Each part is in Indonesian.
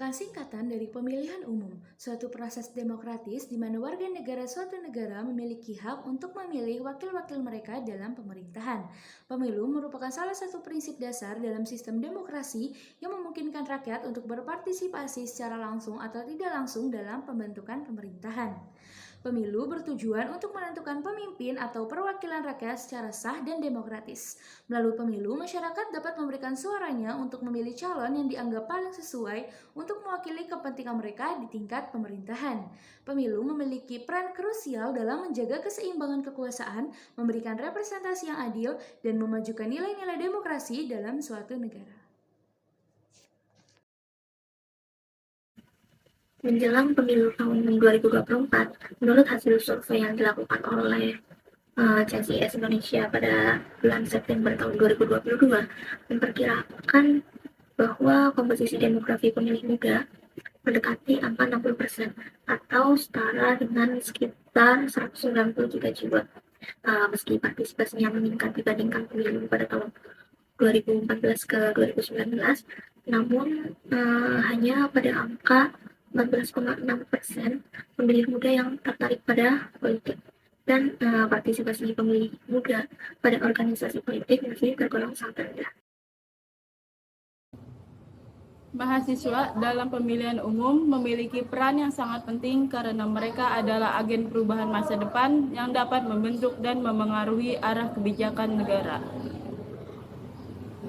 merupakan singkatan dari pemilihan umum, suatu proses demokratis di mana warga negara suatu negara memiliki hak untuk memilih wakil-wakil mereka dalam pemerintahan. Pemilu merupakan salah satu prinsip dasar dalam sistem demokrasi yang memungkinkan rakyat untuk berpartisipasi secara langsung atau tidak langsung dalam pembentukan pemerintahan. Pemilu bertujuan untuk menentukan pemimpin atau perwakilan rakyat secara sah dan demokratis. Melalui pemilu, masyarakat dapat memberikan suaranya untuk memilih calon yang dianggap paling sesuai untuk mewakili kepentingan mereka di tingkat pemerintahan. Pemilu memiliki peran krusial dalam menjaga keseimbangan kekuasaan, memberikan representasi yang adil, dan memajukan nilai-nilai demokrasi dalam suatu negara. Menjelang pemilu tahun 2024, menurut hasil survei yang dilakukan oleh CSIS Indonesia pada bulan September tahun 2022, memperkirakan bahwa komposisi demografi pemilih muda mendekati angka 60% atau setara dengan sekitar 190 juta jiwa. Meski partisipasinya meningkat dibandingkan pemilu pada tahun 2014 ke 2019, namun hanya pada angka 14,6% pemilih muda yang tertarik pada politik, dan partisipasi pemilih muda pada organisasi politik masih tergolong sangat rendah. Mahasiswa dalam pemilihan umum memiliki peran yang sangat penting karena mereka adalah agen perubahan masa depan yang dapat membentuk dan memengaruhi arah kebijakan negara.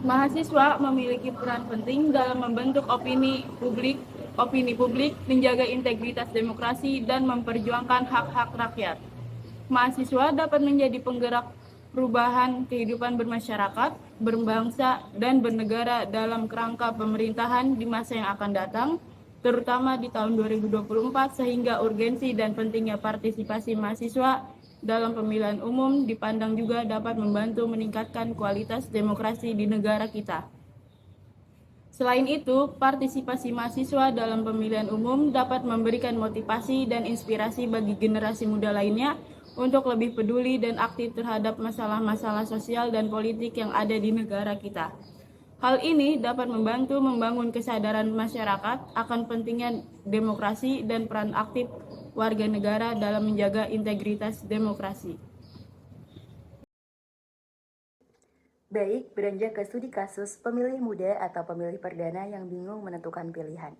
Mahasiswa memiliki peran penting dalam membentuk opini publik, menjaga integritas demokrasi, dan memperjuangkan hak-hak rakyat. Mahasiswa dapat menjadi penggerak perubahan kehidupan bermasyarakat, berbangsa, dan bernegara dalam kerangka pemerintahan di masa yang akan datang, terutama di tahun 2024, sehingga urgensi dan pentingnya partisipasi mahasiswa dalam pemilihan umum dipandang juga dapat membantu meningkatkan kualitas demokrasi di negara kita. Selain itu, partisipasi mahasiswa dalam pemilihan umum dapat memberikan motivasi dan inspirasi bagi generasi muda lainnya untuk lebih peduli dan aktif terhadap masalah-masalah sosial dan politik yang ada di negara kita. Hal ini dapat membantu membangun kesadaran masyarakat akan pentingnya demokrasi dan peran aktif warga negara dalam menjaga integritas demokrasi. Baik, beranjak ke studi kasus pemilih muda atau pemilih perdana yang bingung menentukan pilihan.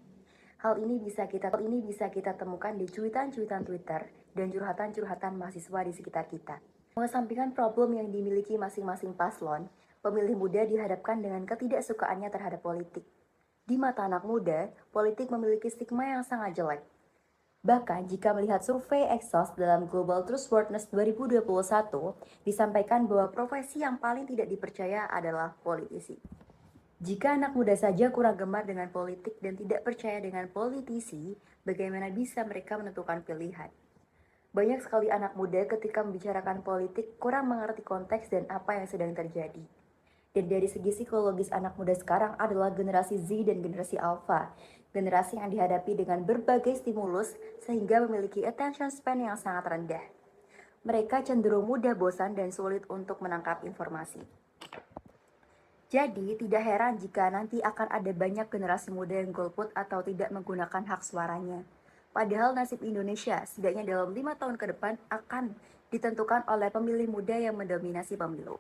Hal ini bisa kita temukan di cuitan-cuitan Twitter dan curhatan-curhatan mahasiswa di sekitar kita. Mengesampingkan problem yang dimiliki masing-masing paslon, pemilih muda dihadapkan dengan ketidaksukaannya terhadap politik. Di mata anak muda, politik memiliki stigma yang sangat jelek. Bahkan jika melihat survei Ipsos dalam Global Trustworthiness 2021, disampaikan bahwa profesi yang paling tidak dipercaya adalah politisi. Jika anak muda saja kurang gemar dengan politik dan tidak percaya dengan politisi, bagaimana bisa mereka menentukan pilihan? Banyak sekali anak muda ketika membicarakan politik kurang mengerti konteks dan apa yang sedang terjadi. Dan dari segi psikologis, anak muda sekarang adalah generasi Z dan generasi Alpha, generasi yang dihadapi dengan berbagai stimulus sehingga memiliki attention span yang sangat rendah. Mereka cenderung mudah bosan dan sulit untuk menangkap informasi. Jadi, tidak heran jika nanti akan ada banyak generasi muda yang golput atau tidak menggunakan hak suaranya. Padahal nasib Indonesia setidaknya dalam 5 tahun ke depan akan ditentukan oleh pemilih muda yang mendominasi pemilu.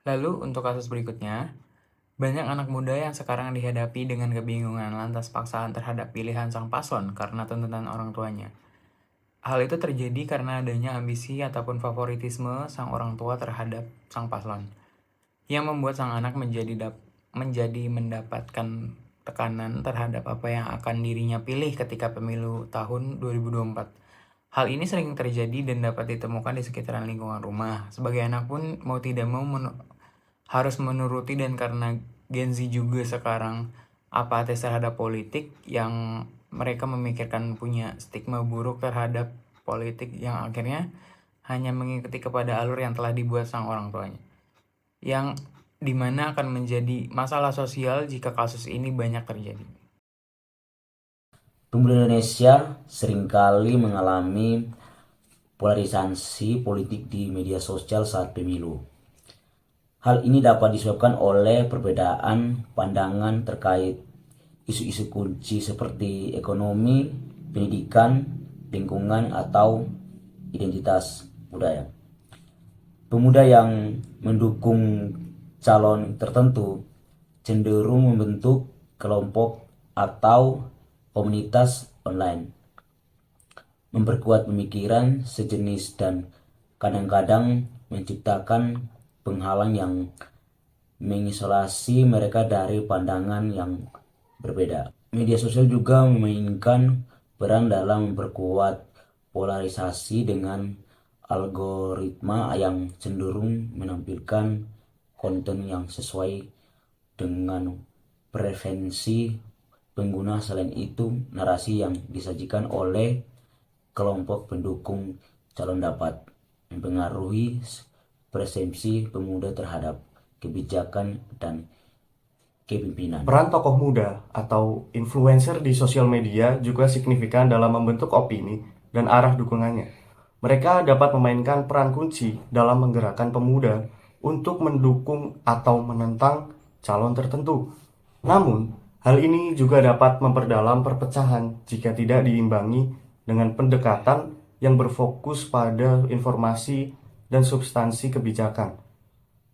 Lalu untuk kasus berikutnya, banyak anak muda yang sekarang dihadapi dengan kebingungan lantas paksaan terhadap pilihan sang paslon karena tuntutan orang tuanya. Hal itu terjadi karena adanya ambisi ataupun favoritisme sang orang tua terhadap sang paslon, yang membuat sang anak menjadi mendapatkan tekanan terhadap apa yang akan dirinya pilih ketika pemilu tahun 2024. Hal ini sering terjadi dan dapat ditemukan di sekitaran lingkungan rumah. Sebagai anak pun mau tidak mau harus menuruti, dan karena Gen Z juga sekarang apatis terhadap politik, yang mereka memikirkan punya stigma buruk terhadap politik yang akhirnya hanya mengikuti kepada alur yang telah dibuat sang orang tuanya, yang dimana akan menjadi masalah sosial jika kasus ini banyak terjadi. Pemuda Indonesia seringkali mengalami polarisasi politik di media sosial saat pemilu. Hal ini dapat disebabkan oleh perbedaan pandangan terkait isu-isu kunci seperti ekonomi, pendidikan, lingkungan, atau identitas budaya. Pemuda yang mendukung calon tertentu cenderung membentuk kelompok atau komunitas online, memperkuat pemikiran sejenis, dan kadang-kadang menciptakan penghalang yang mengisolasi mereka dari pandangan yang berbeda. Media sosial juga memainkan peran dalam memperkuat polarisasi dengan algoritma yang cenderung menampilkan konten yang sesuai dengan preferensi pengguna. Selain itu, narasi yang disajikan oleh kelompok pendukung calon dapat mempengaruhi persepsi pemuda terhadap kebijakan dan kepemimpinan. Peran tokoh muda atau influencer di sosial media juga signifikan dalam membentuk opini dan arah dukungannya. Mereka dapat memainkan peran kunci dalam menggerakkan pemuda untuk mendukung atau menentang calon tertentu. Namun, hal ini juga dapat memperdalam perpecahan jika tidak diimbangi dengan pendekatan yang berfokus pada informasi dan substansi kebijakan.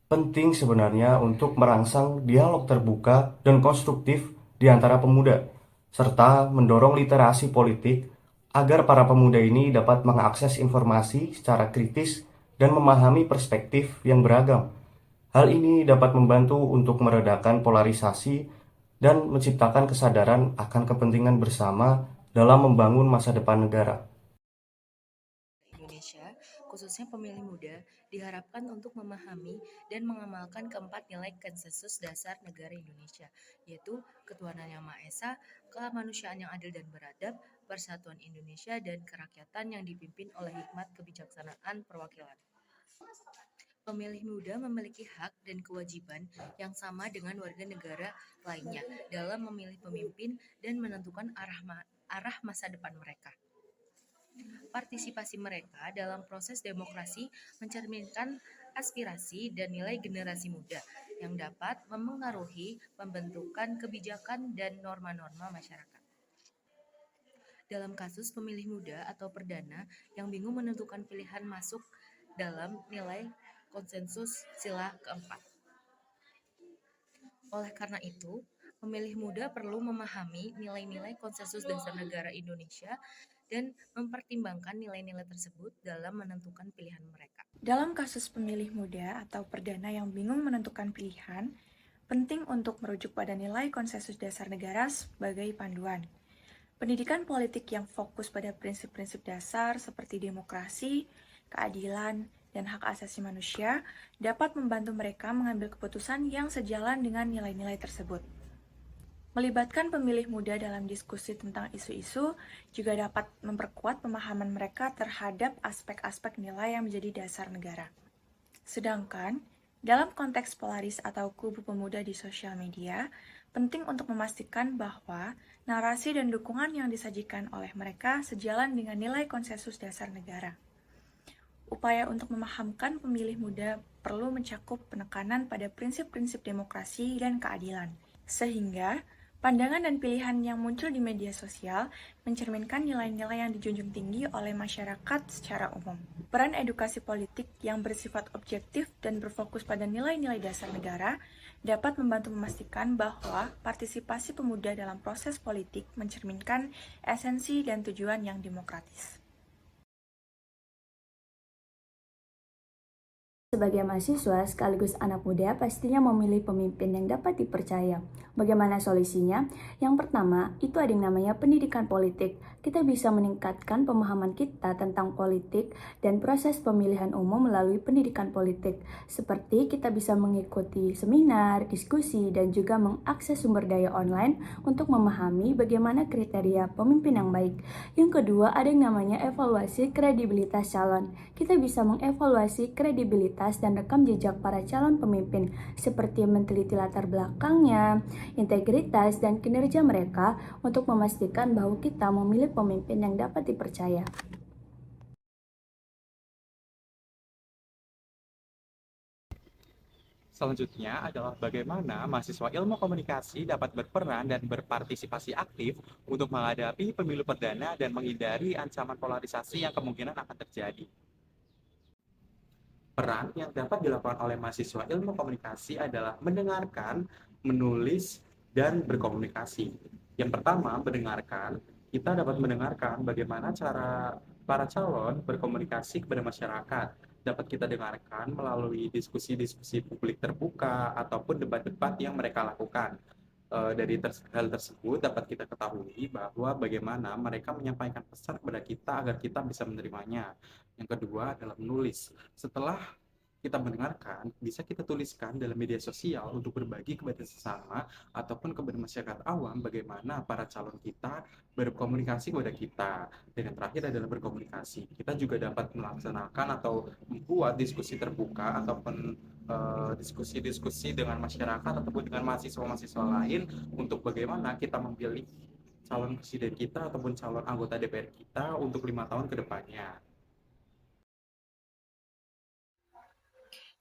Penting sebenarnya untuk merangsang dialog terbuka dan konstruktif di antara pemuda, serta mendorong literasi politik agar para pemuda ini dapat mengakses informasi secara kritis dan memahami perspektif yang beragam. Hal ini dapat membantu untuk meredakan polarisasi dan menciptakan kesadaran akan kepentingan bersama dalam membangun masa depan negara. Indonesia, khususnya pemilih muda, diharapkan untuk memahami dan mengamalkan keempat nilai konsensus dasar negara Indonesia, yaitu ketuhanan yang Maha Esa, kemanusiaan yang adil dan beradab, persatuan Indonesia, dan kerakyatan yang dipimpin oleh hikmat kebijaksanaan perwakilan. Pemilih muda memiliki hak dan kewajiban yang sama dengan warga negara lainnya dalam memilih pemimpin dan menentukan arah masa depan mereka. Partisipasi mereka dalam proses demokrasi mencerminkan aspirasi dan nilai generasi muda yang dapat memengaruhi pembentukan kebijakan dan norma-norma masyarakat. Dalam kasus pemilih muda atau perdana yang bingung menentukan pilihan masuk dalam nilai konsensus sila keempat. Oleh karena itu, pemilih muda perlu memahami nilai-nilai konsensus dasar negara Indonesia dan mempertimbangkan nilai-nilai tersebut dalam menentukan pilihan mereka. Dalam kasus pemilih muda atau perdana yang bingung menentukan pilihan, penting untuk merujuk pada nilai konsensus dasar negara sebagai panduan. Pendidikan politik yang fokus pada prinsip-prinsip dasar seperti demokrasi, keadilan, dan hak asasi manusia dapat membantu mereka mengambil keputusan yang sejalan dengan nilai-nilai tersebut. Melibatkan pemilih muda dalam diskusi tentang isu-isu juga dapat memperkuat pemahaman mereka terhadap aspek-aspek nilai yang menjadi dasar negara. Sedangkan, dalam konteks polaris atau kubu pemuda di sosial media, penting untuk memastikan bahwa narasi dan dukungan yang disajikan oleh mereka sejalan dengan nilai konsensus dasar negara. Upaya untuk memahamkan pemilih muda perlu mencakup penekanan pada prinsip-prinsip demokrasi dan keadilan, sehingga pandangan dan pilihan yang muncul di media sosial mencerminkan nilai-nilai yang dijunjung tinggi oleh masyarakat secara umum. Peran edukasi politik yang bersifat objektif dan berfokus pada nilai-nilai dasar negara dapat membantu memastikan bahwa partisipasi pemuda dalam proses politik mencerminkan esensi dan tujuan yang demokratis. Sebagai mahasiswa sekaligus anak muda pastinya memilih pemimpin yang dapat dipercaya. Bagaimana solusinya? Yang pertama, itu ada yang namanya pendidikan politik. Kita bisa meningkatkan pemahaman kita tentang politik dan proses pemilihan umum melalui pendidikan politik. Seperti kita bisa mengikuti seminar, diskusi, dan juga mengakses sumber daya online untuk memahami bagaimana kriteria pemimpin yang baik. Yang kedua, ada yang namanya evaluasi kredibilitas calon. Kita bisa mengevaluasi kredibilitas dan rekam jejak para calon pemimpin seperti meneliti latar belakangnya, integritas, dan kinerja mereka untuk memastikan bahwa kita memilih pemimpin yang dapat dipercaya. Selanjutnya adalah bagaimana mahasiswa ilmu komunikasi dapat berperan dan berpartisipasi aktif untuk menghadapi pemilu perdana dan menghindari ancaman polarisasi yang kemungkinan akan terjadi. Peran yang dapat dilakukan oleh mahasiswa ilmu komunikasi adalah mendengarkan, menulis, dan berkomunikasi. Yang pertama, mendengarkan. Kita dapat mendengarkan bagaimana cara para calon berkomunikasi kepada masyarakat. Dapat kita dengarkan melalui diskusi-diskusi publik terbuka ataupun debat-debat yang mereka lakukan. Dari hal tersebut dapat kita ketahui bahwa bagaimana mereka menyampaikan pesan kepada kita agar kita bisa menerimanya. Yang kedua adalah menulis. Setelah kita mendengarkan, bisa kita tuliskan dalam media sosial untuk berbagi kepada sesama ataupun kepada masyarakat awam bagaimana para calon kita berkomunikasi kepada kita. Dan yang terakhir adalah berkomunikasi. Kita juga dapat melaksanakan atau membuat diskusi terbuka ataupun diskusi-diskusi dengan masyarakat ataupun dengan mahasiswa-mahasiswa lain untuk bagaimana kita memilih calon presiden kita ataupun calon anggota DPR kita untuk 5 tahun ke depannya.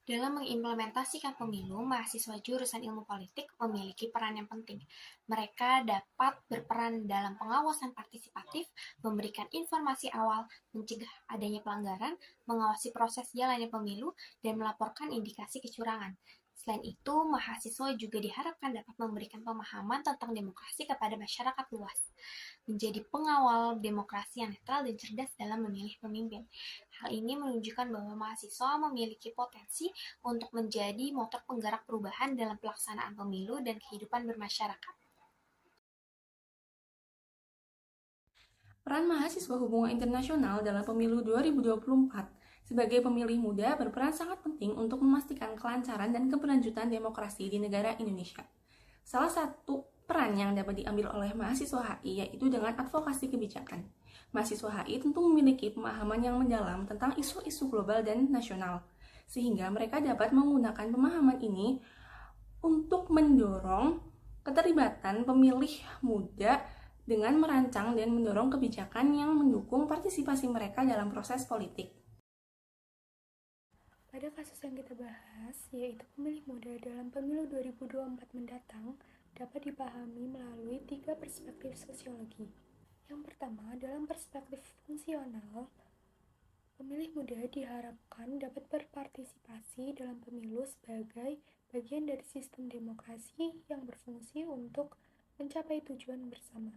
Dalam mengimplementasikan pemilu, mahasiswa jurusan ilmu politik memiliki peran yang penting. Mereka dapat berperan dalam pengawasan partisipatif, memberikan informasi awal, mencegah adanya pelanggaran, mengawasi proses jalannya pemilu, dan melaporkan indikasi kecurangan. Selain itu, mahasiswa juga diharapkan dapat memberikan pemahaman tentang demokrasi kepada masyarakat luas, menjadi pengawal demokrasi yang netral dan cerdas dalam memilih pemimpin. Hal ini menunjukkan bahwa mahasiswa memiliki potensi untuk menjadi motor penggerak perubahan dalam pelaksanaan pemilu dan kehidupan bermasyarakat. Peran mahasiswa hubungan internasional dalam pemilu 2024 sebagai pemilih muda berperan sangat penting untuk memastikan kelancaran dan keberlanjutan demokrasi di negara Indonesia. Salah satu peran yang dapat diambil oleh mahasiswa HI yaitu dengan advokasi kebijakan. Mahasiswa HI tentu memiliki pemahaman yang mendalam tentang isu-isu global dan nasional, sehingga mereka dapat menggunakan pemahaman ini untuk mendorong keterlibatan pemilih muda dengan merancang dan mendorong kebijakan yang mendukung partisipasi mereka dalam proses politik. Pada kasus yang kita bahas, yaitu pemilih muda dalam pemilu 2024 mendatang, dapat dipahami melalui 3 perspektif sosiologi. Yang pertama, dalam perspektif fungsional, pemilih muda diharapkan dapat berpartisipasi dalam pemilu sebagai bagian dari sistem demokrasi yang berfungsi untuk mencapai tujuan bersama.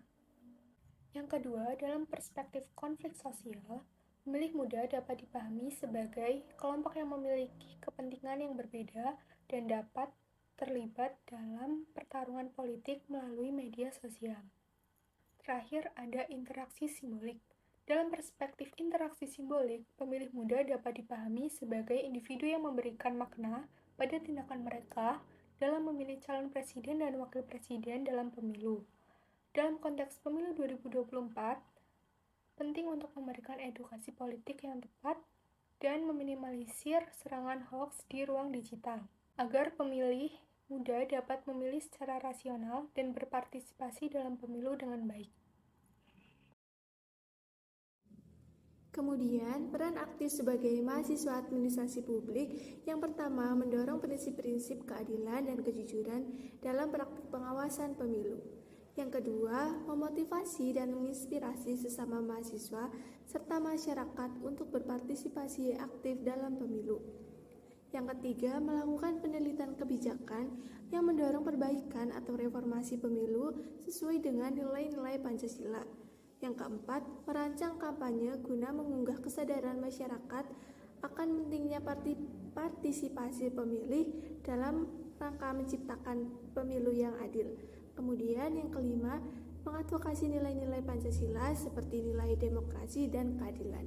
Yang kedua, dalam perspektif konflik sosial, pemilih muda dapat dipahami sebagai kelompok yang memiliki kepentingan yang berbeda dan dapat terlibat dalam pertarungan politik melalui media sosial. Terakhir, ada interaksi simbolik. Dalam perspektif interaksi simbolik, pemilih muda dapat dipahami sebagai individu yang memberikan makna pada tindakan mereka dalam memilih calon presiden dan wakil presiden dalam pemilu. Dalam konteks pemilu 2024, penting untuk memberikan edukasi politik yang tepat dan meminimalisir serangan hoaks di ruang digital, agar pemilih muda dapat memilih secara rasional dan berpartisipasi dalam pemilu dengan baik. Kemudian, peran aktif sebagai mahasiswa administrasi publik yang pertama mendorong prinsip-prinsip keadilan dan kejujuran dalam praktik pengawasan pemilu. Yang kedua, memotivasi dan menginspirasi sesama mahasiswa serta masyarakat untuk berpartisipasi aktif dalam pemilu. Yang ketiga, melakukan penelitian kebijakan yang mendorong perbaikan atau reformasi pemilu sesuai dengan nilai-nilai Pancasila. Yang keempat, merancang kampanye guna mengunggah kesadaran masyarakat akan pentingnya partisipasi pemilih dalam rangka menciptakan pemilu yang adil. Kemudian yang kelima, mengadvokasi nilai-nilai Pancasila seperti nilai demokrasi dan keadilan.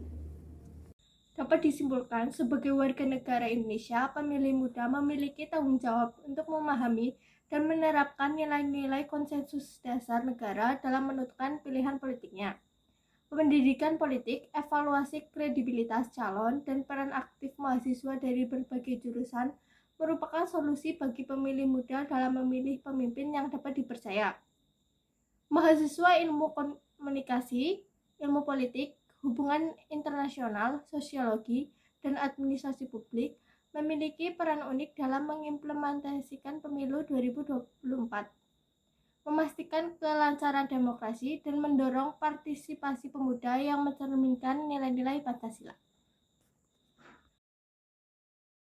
Dapat disimpulkan, sebagai warga negara Indonesia, pemilih muda memiliki tanggung jawab untuk memahami dan menerapkan nilai-nilai konsensus dasar negara dalam menentukan pilihan politiknya. Pendidikan politik, evaluasi kredibilitas calon, dan peran aktif mahasiswa dari berbagai jurusan merupakan solusi bagi pemilih muda dalam memilih pemimpin yang dapat dipercaya. Mahasiswa ilmu komunikasi, ilmu politik, hubungan internasional, sosiologi, dan administrasi publik memiliki memiliki peran unik dalam mengimplementasikan pemilu 2024, memastikan kelancaran demokrasi, dan mendorong partisipasi pemuda yang mencerminkan nilai-nilai Pancasila.